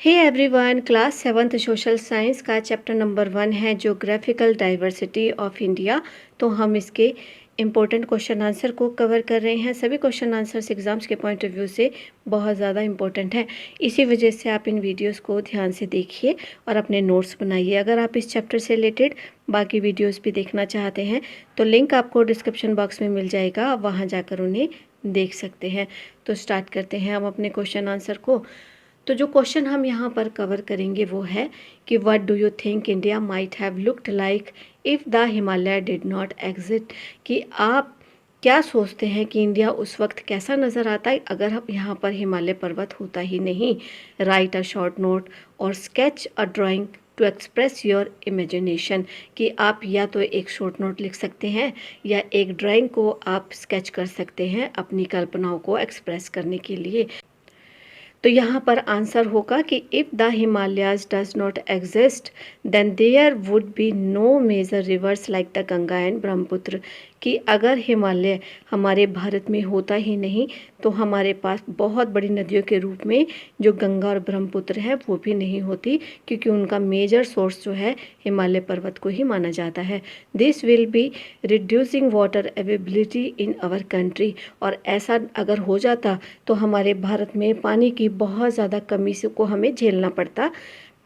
हे everyone, class 7th social science का chapter number 1 है geographical diversity of India. तो हम इसके इम्पोर्टेंट क्वेश्चन आंसर को कवर कर रहे हैं। सभी क्वेश्चन आंसर्स एग्जाम्स के पॉइंट ऑफ व्यू से बहुत ज़्यादा इम्पोर्टेंट है। इसी वजह से आप इन वीडियोस को ध्यान से देखिए और अपने नोट्स बनाइए। अगर आप इस चैप्टर से रिलेटेड बाकी वीडियोस भी देखना चाहते हैं तो लिंक आपको डिस्क्रिप्शन बॉक्स में मिल जाएगा, आप वहाँ जाकर उन्हें देख सकते हैं। तो स्टार्ट करते हैं हम अपने क्वेश्चन आंसर को। तो जो क्वेश्चन हम यहाँ पर कवर करेंगे वो है कि what do you think India might have looked like if the Himalaya did not exist. कि आप क्या सोचते हैं कि इंडिया उस वक्त कैसा नज़र आता है अगर हम यहाँ पर हिमालय पर्वत होता ही नहीं। राइट अ शॉर्ट नोट और sketch a drawing to express your imagination. कि आप या तो एक शॉर्ट नोट लिख सकते हैं या एक ड्राइंग को आप स्केच कर सकते हैं अपनी कल्पनाओं को एक्सप्रेस करने के लिए। तो यहाँ पर आंसर होगा कि if the Himalayas does not exist then there would be no major rivers like the Ganga and Brahmaputra. कि अगर हिमालय हमारे भारत में होता ही नहीं तो हमारे पास बहुत बड़ी नदियों के रूप में जो गंगा और ब्रह्मपुत्र है वो भी नहीं होती, क्योंकि उनका मेजर सोर्स जो है हिमालय पर्वत को ही माना जाता है। This will be reducing water availability in our country. और ऐसा अगर हो जाता तो हमारे भारत में पानी की बहुत ज़्यादा कमी से को हमें झेलना पड़ता।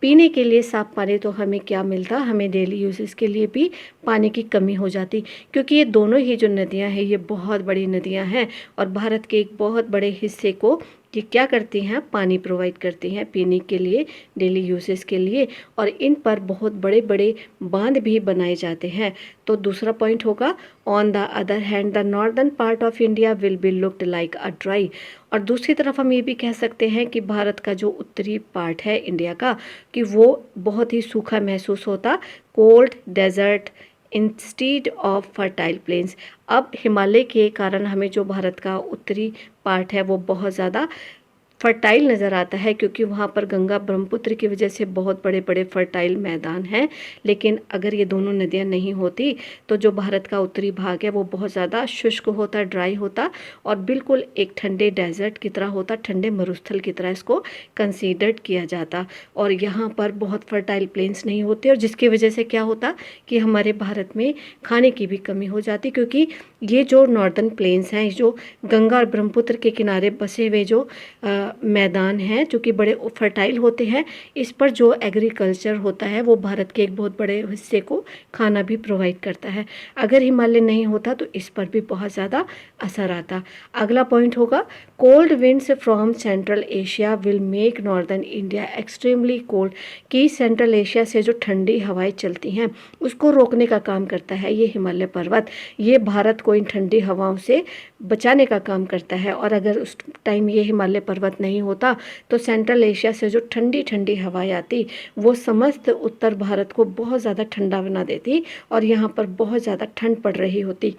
पीने के लिए साफ पानी तो हमें क्या मिलता, हमें डेली यूजेस के लिए भी पानी की कमी हो जाती, क्योंकि ये दोनों ही जो नदियां हैं ये बहुत बड़ी नदियां हैं और भारत के एक बहुत बड़े हिस्से को ये क्या करती हैं, पानी प्रोवाइड करती हैं पीने के लिए, डेली यूजेस के लिए। और इन पर बहुत बड़े बड़े बांध भी बनाए जाते हैं। तो दूसरा पॉइंट होगा on the other hand the northern part of India will be looked like a dry. और दूसरी तरफ हम ये भी कह सकते हैं कि भारत का जो उत्तरी पार्ट है इंडिया का, कि वो बहुत ही सूखा महसूस होता, cold desert instead of fertile plains. अब हिमालय के कारण हमें जो भारत का उत्तरी पार्ट है वो बहुत ज़्यादा फर्टाइल नज़र आता है, क्योंकि वहाँ पर गंगा ब्रह्मपुत्र की वजह से बहुत बड़े बड़े फर्टाइल मैदान हैं। लेकिन अगर ये दोनों नदियाँ नहीं होती तो जो भारत का उत्तरी भाग है वो बहुत ज़्यादा शुष्क होता, ड्राई होता और बिल्कुल एक ठंडे डेजर्ट की तरह होता, ठंडे मरुस्थल की तरह इसको कंसीडर्ड किया जाता। और यहाँ पर बहुत फर्टाइल प्लेन्स नहीं होते और जिसकी वजह से क्या होता कि हमारे भारत में खाने की भी कमी हो जाती, क्योंकि ये जो नॉर्दर्न प्लेन्स हैं, जो गंगा और ब्रह्मपुत्र के किनारे बसे हुए जो मैदान हैं जो कि बड़े फर्टाइल होते हैं, इस पर जो एग्रीकल्चर होता है वो भारत के एक बहुत बड़े हिस्से को खाना भी प्रोवाइड करता है। अगर हिमालय नहीं होता तो इस पर भी बहुत ज़्यादा असर आता। अगला पॉइंट होगा cold winds from central Asia will make northern India extremely cold. कि सेंट्रल एशिया से जो ठंडी हवाएं चलती हैं उसको रोकने का काम करता है ये हिमालय पर्वत। ये भारत को इन ठंडी हवाओं से बचाने का काम करता है। और अगर उस टाइम ये हिमालय पर्वत नहीं होता तो सेंट्रल एशिया से जो ठंडी ठंडी हवाएं आती वो समस्त उत्तर भारत को बहुत ज़्यादा ठंडा बना देती और यहाँ पर बहुत ज़्यादा ठंड पड़ रही होती,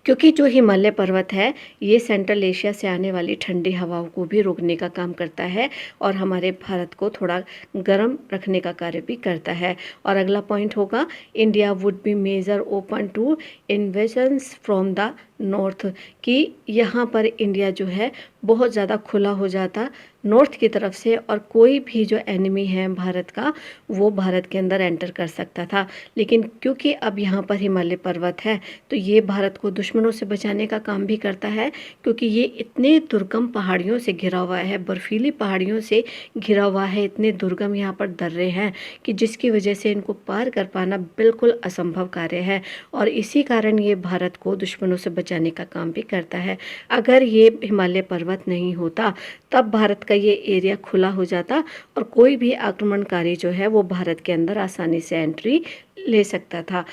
क्योंकि जो हिमालय पर्वत है ये सेंट्रल एशिया से आने वाली ठंडी हवाओं को भी रोकने का काम करता है और हमारे भारत को थोड़ा गर्म रखने का कार्य भी करता है। और अगला पॉइंट होगा India would be major open to invasions from the north. कि यहाँ पर इंडिया जो है बहुत ज़्यादा खुला हो जाता नॉर्थ की तरफ से और कोई भी जो एनिमी है भारत का वो भारत के अंदर एंटर कर सकता था। लेकिन क्योंकि अब यहाँ पर हिमालय पर्वत है तो ये भारत को दुश्मनों से बचाने का काम भी करता है, क्योंकि ये इतने दुर्गम पहाड़ियों से घिरा हुआ है, बर्फीली पहाड़ियों से घिरा हुआ है, इतने दुर्गम यहाँ पर दर्रे हैं कि जिसकी वजह से इनको पार कर पाना बिल्कुल असंभव कार्य है। और इसी कारण ये भारत को दुश्मनों से बचाने का काम भी करता है। अगर ये हिमालय पर्वत नहीं होता तब भारत का ये एरिया खुला हो जाता और कोई भी आक्रमणकारी जो है वो भारत के अंदर आसानी से एंट्री ले सकता था।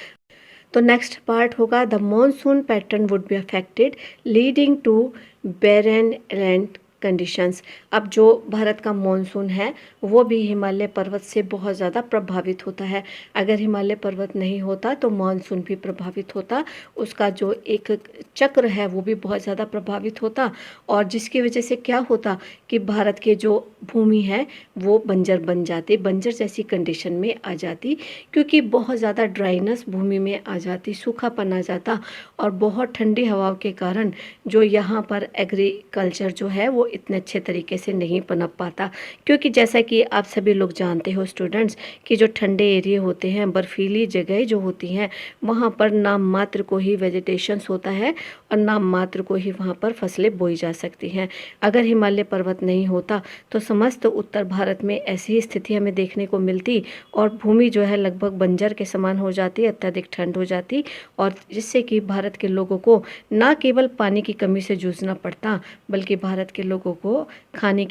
तो नेक्स्ट पार्ट होगा the monsoon pattern would be affected leading to barren land conditions. अब जो भारत का मॉनसून है वो भी हिमालय पर्वत से बहुत ज़्यादा प्रभावित होता है। अगर हिमालय पर्वत नहीं होता तो मॉनसून भी प्रभावित होता, उसका जो एक चक्र है वो भी बहुत ज़्यादा प्रभावित होता और जिसकी वजह से क्या होता कि भारत के जो भूमि है वो बंजर बन जाती, बंजर जैसी कंडीशन में आ जाती, क्योंकि बहुत ज़्यादा ड्राइनेस भूमि में आ जाती, सूखापन आ जाता और बहुत ठंडी हवाओं के कारण जो यहाँ पर एग्रीकल्चर जो है वो इतने अच्छे तरीके से नहीं पनप पाता, क्योंकि जैसा कि आप सभी लोग जानते हो स्टूडेंट्स कि जो ठंडे एरिया होते हैं, बर्फीली जगह जो होती हैं, वहाँ पर नाम मात्र को ही वेजिटेशंस होता है और नाम मात्र को ही वहाँ पर फसलें बोई जा सकती हैं। अगर हिमालय पर्वत नहीं होता तो समस्त उत्तर भारत में ऐसी ही स्थिति हमें देखने को मिलती और भूमि जो है लगभग बंजर के समान हो जाती, अत्यधिक ठंड हो जाती, और जिससे कि भारत के लोगों को ना केवल पानी की कमी से जूझना पड़ता, बल्कि भारत के लोगों को खाने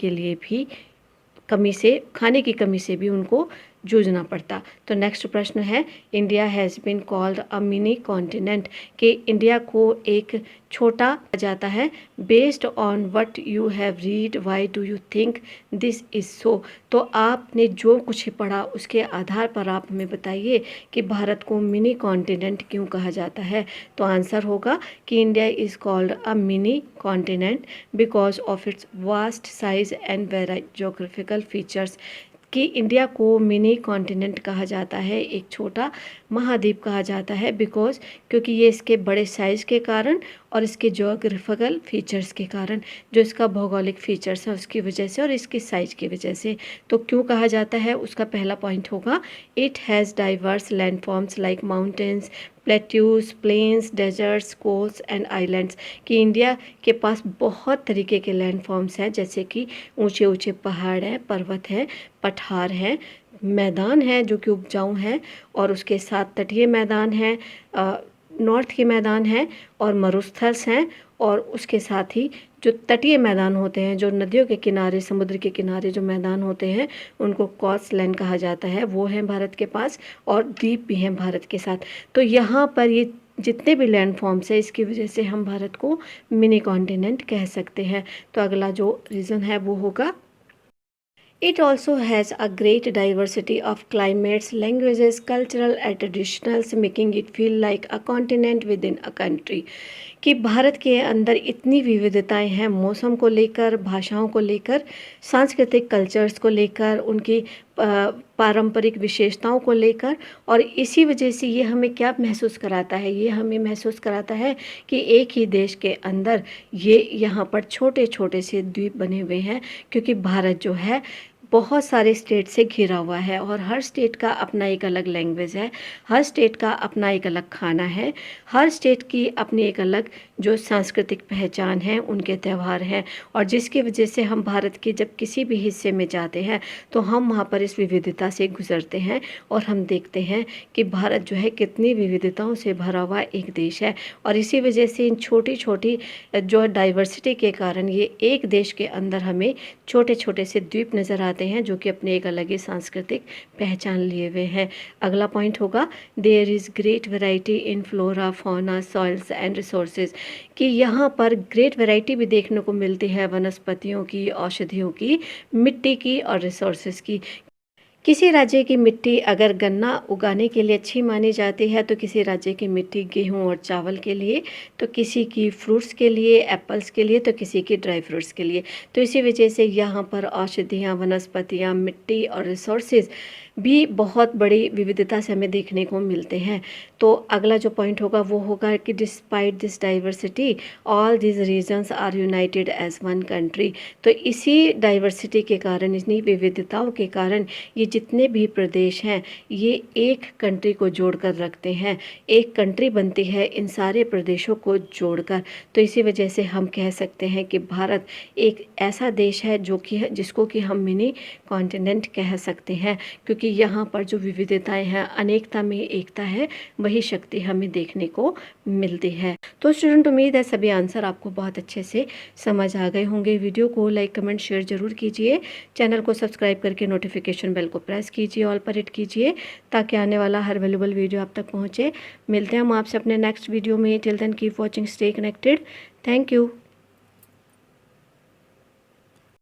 की कमी से भी उनको जूझना पड़ता। तो नेक्स्ट प्रश्न है, India has been called a mini continent, कि इंडिया को एक छोटा कहा जाता है। Based on what you have read why do you think this is so. तो आपने जो कुछ पढ़ा उसके आधार पर आप हमें बताइए कि भारत को मिनी कॉन्टिनेंट क्यों कहा जाता है। तो आंसर होगा कि India is called a mini continent because of its vast size and variety geographical features, कि इंडिया को मिनी कॉन्टिनेंट कहा जाता है, एक छोटा महाद्वीप कहा जाता है, बिकॉज क्योंकि ये इसके बड़े साइज़ के कारण और इसके जोग्राफिकल फीचर्स के कारण, जो इसका भौगोलिक फीचर्स है उसकी वजह से और इसके साइज की वजह से। तो क्यों कहा जाता है, उसका पहला पॉइंट होगा, it has diverse landforms like mountains, plateaus, plains, deserts, coast and islands, कि इंडिया के पास बहुत तरीके के लैंडफॉर्म्स हैं, जैसे कि ऊंचे ऊंचे पहाड़ हैं, पर्वत हैं, पठार हैं, मैदान हैं जो कि उपजाऊ हैं, और उसके साथ तटीय मैदान हैं, नॉर्थ के मैदान हैं और मरुस्थल्स हैं, और उसके साथ ही जो तटीय मैदान होते हैं, जो नदियों के किनारे, समुद्र के किनारे जो मैदान होते हैं, उनको कोस्ट लैंड कहा जाता है, वो है भारत के पास, और द्वीप भी हैं भारत के साथ। तो यहाँ पर ये जितने भी लैंड फॉर्म्स है, इसकी वजह से हम भारत को मिनी कॉन्टिनेंट कह सकते हैं। तो अगला जो रीज़न है वो होगा, it also has a great diversity of climates, languages, cultural and traditionals, making it feel like a continent within a country, कि भारत के अंदर इतनी विविधताएं हैं, मौसम को लेकर, भाषाओं को लेकर, सांस्कृतिक कल्चर्स को लेकर, उनकी पारंपरिक विशेषताओं को लेकर, और इसी वजह से ये हमें क्या महसूस कराता है, ये हमें महसूस कराता है कि एक ही देश के अंदर ये यहाँ पर छोटे छोटे से द्वीप बने हुए हैं, क्योंकि भारत जो है बहुत सारे स्टेट से घिरा हुआ है, और हर स्टेट का अपना एक अलग लैंग्वेज है, हर स्टेट का अपना एक अलग खाना है, हर स्टेट की अपनी एक अलग जो सांस्कृतिक पहचान है, उनके त्यौहार हैं, और जिसकी वजह से हम भारत के जब किसी भी हिस्से में जाते हैं तो हम वहाँ पर इस विविधता से गुजरते हैं और हम देखते हैं कि भारत जो है कितनी विविधताओं से भरा हुआ एक देश है। और इसी वजह से इन छोटी छोटी जो डाइवर्सिटी के कारण ये एक देश के अंदर हमें छोटे छोटे से द्वीप नज़र आते हैं, जो कि अपने एक अलग ही सांस्कृतिक पहचान लिए हुए हैं। अगला पॉइंट होगा, there is great variety in flora, fauna, soils and resources, कि यहाँ पर ग्रेट वैरायटी भी देखने को मिलती है, वनस्पतियों की, औषधियों की, मिट्टी की और रिसोर्सेज की। किसी राज्य की मिट्टी अगर गन्ना उगाने के लिए अच्छी मानी जाती है, तो किसी राज्य की मिट्टी गेहूं और चावल के लिए, तो किसी की फ्रूट्स के लिए, एप्पल्स के लिए, तो किसी की ड्राई फ्रूट्स के लिए। तो इसी वजह से यहाँ पर औषधियाँ, वनस्पतियाँ, मिट्टी और रिसोर्सेज भी बहुत बड़ी विविधता से हमें देखने को मिलते हैं। तो अगला जो पॉइंट होगा वो होगा कि despite this diversity all this regions are united as one country. तो इसी डाइवर्सिटी के कारण, इतनी विविधताओं के कारण ये जितने भी प्रदेश हैं ये एक कंट्री को जोड़कर रखते हैं, एक कंट्री बनती है इन सारे प्रदेशों को जोड़कर। तो इसी वजह से हम कह सकते हैं कि भारत एक ऐसा देश है जो कि जिसको कि हम मिनी कॉन्टिनेंट कह सकते हैं, क्योंकि यहाँ पर जो विविधताएं हैं, अनेकता में एकता है, वही शक्ति हमें देखने को मिलती है। तो स्टूडेंट, उम्मीद है सभी आंसर आपको बहुत अच्छे से समझ आ गए होंगे। वीडियो को लाइक, कमेंट, शेयर जरूर कीजिए। चैनल को सब्सक्राइब करके नोटिफिकेशन बेल को प्रेस कीजिए, ऑल पर हिट कीजिए, ताकि आने वाला हर वैल्यूबल वीडियो आप तक पहुँचे। मिलते हैं हम आपसे अपने नेक्स्ट वीडियो में। Till then keep watching, stay connected. Thank you.